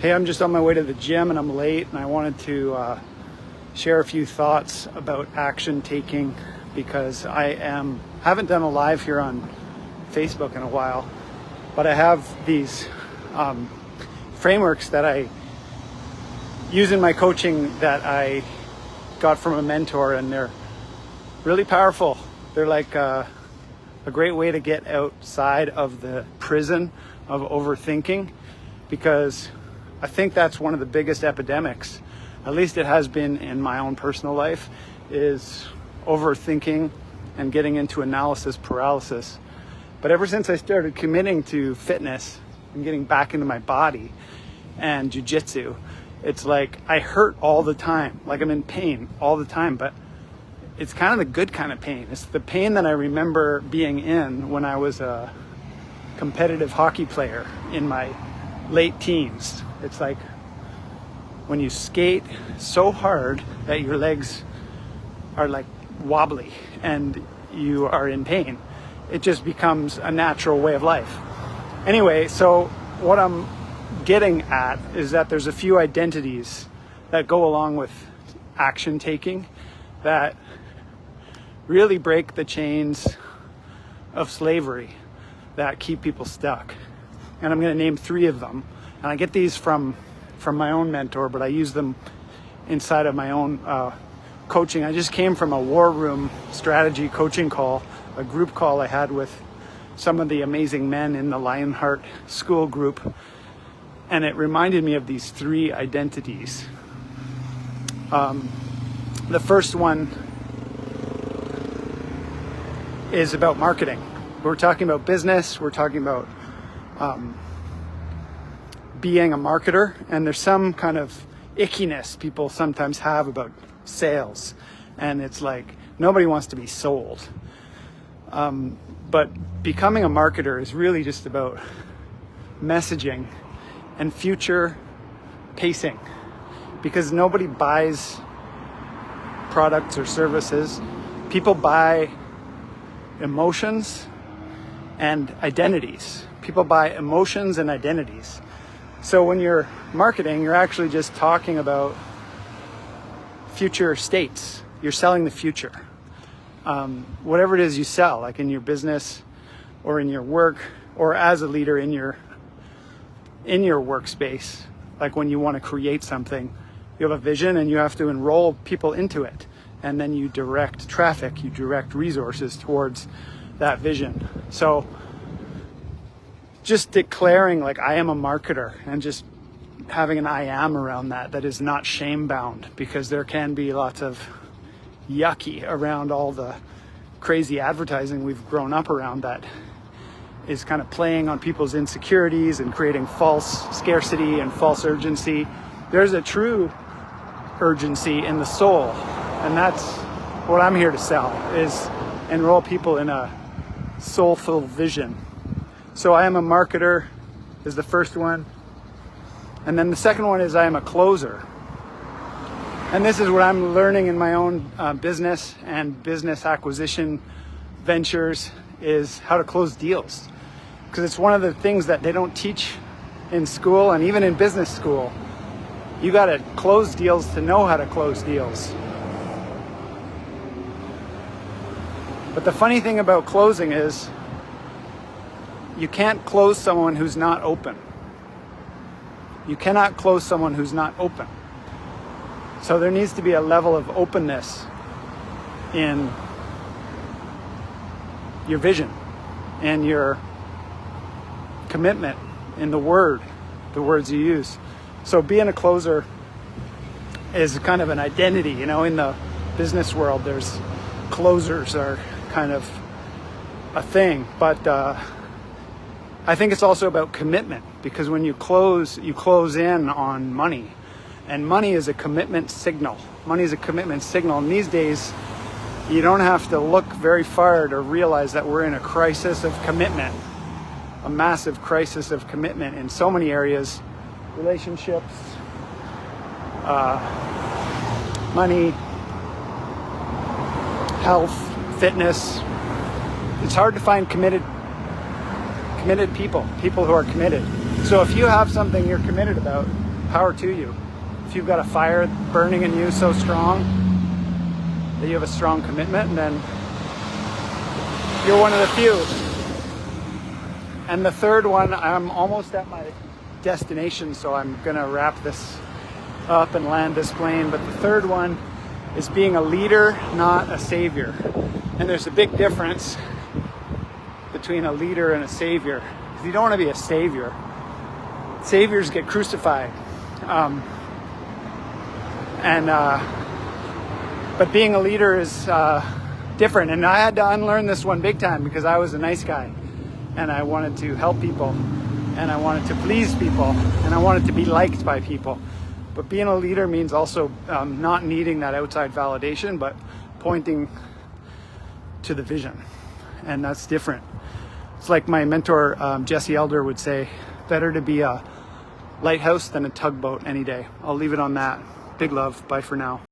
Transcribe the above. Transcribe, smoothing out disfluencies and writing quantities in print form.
Hey, I'm just on my way to the gym and I'm late, and I wanted to share a few thoughts about action taking, because I haven't done a live here on Facebook in a while, but I have these frameworks that I use in my coaching that I got from a mentor, and they're really powerful. They're like a great way to get outside of the prison of overthinking, because I think that's one of the biggest epidemics, at least it has been in my own personal life, is overthinking and getting into analysis paralysis. But ever since I started committing to fitness and getting back into my body and jiu-jitsu, it's like I hurt all the time, like I'm in pain all the time, but it's kind of the good kind of pain. It's the pain that I remember being in when I was a competitive hockey player in my late teens. It's like when you skate so hard that your legs are like wobbly and you are in pain. It just becomes a natural way of life. Anyway, so what I'm getting at is that there's a few identities that go along with action taking that really break the chains of slavery that keep people stuck. And I'm going to name 3 of them. And I get these from my own mentor, but I use them inside of my own coaching. I just came from a war room strategy coaching call, a group call I had with some of the amazing men in the Lionheart School group. And it reminded me of these 3 identities. The first one is about marketing. We're talking about business. We're talking about being a marketer, and there's some kind of ickiness people sometimes have about sales, and it's like nobody wants to be sold. But becoming a marketer is really just about messaging and future pacing, because nobody buys products or services. People buy emotions and identities. People buy emotions and identities. So when you're marketing, you're actually just talking about future states. You're selling the future. Whatever it is you sell, like in your business or in your work, or as a leader in your workspace, like when you want to create something, you have a vision and you have to enroll people into it. And then you direct traffic, you direct resources towards that vision. So just declaring like I am a marketer, and just having an I am around that is not shame bound, because there can be lots of yucky around all the crazy advertising we've grown up around that is kind of playing on people's insecurities and creating false scarcity and false urgency. There's a true urgency in the soul, and that's what I'm here to sell, is enroll people in a soulful vision. So I am a marketer is the first one. And then the second one is I am a closer. And this is what I'm learning in my own business and business acquisition ventures, is how to close deals. Because it's one of the things that they don't teach in school, and even in business school. You got to close deals to know how to close deals. But the funny thing about closing is you can't close someone who's not open. You cannot close someone who's not open. So there needs to be a level of openness in your vision and your commitment in the words you use. So being a closer is kind of an identity, you know. In the business world, there's closers are kind of a thing, but I think it's also about commitment, because when you close in on money, and money is a commitment signal. Money is a commitment signal, and these days you don't have to look very far to realize that we're in a crisis of commitment, a massive crisis of commitment in so many areas: relationships, money, health, fitness. It's hard to find committed people who are committed. So if you have something you're committed about, power to you. If you've got a fire burning in you so strong that you have a strong commitment, then you're one of the few. And the third one, I'm almost at my destination, so I'm gonna wrap this up and land this plane. But the third one is being a leader, not a savior. And there's a big difference between a leader and a savior. You don't want to be a savior. Saviors get crucified. But being a leader is different. And I had to unlearn this one big time because I was a nice guy. And I wanted to help people. And I wanted to please people. And I wanted to be liked by people. But being a leader means also not needing that outside validation, but pointing to the vision. And that's different. It's like my mentor, Jesse Elder, would say, better to be a lighthouse than a tugboat any day. I'll leave it on that. Big love. Bye for now.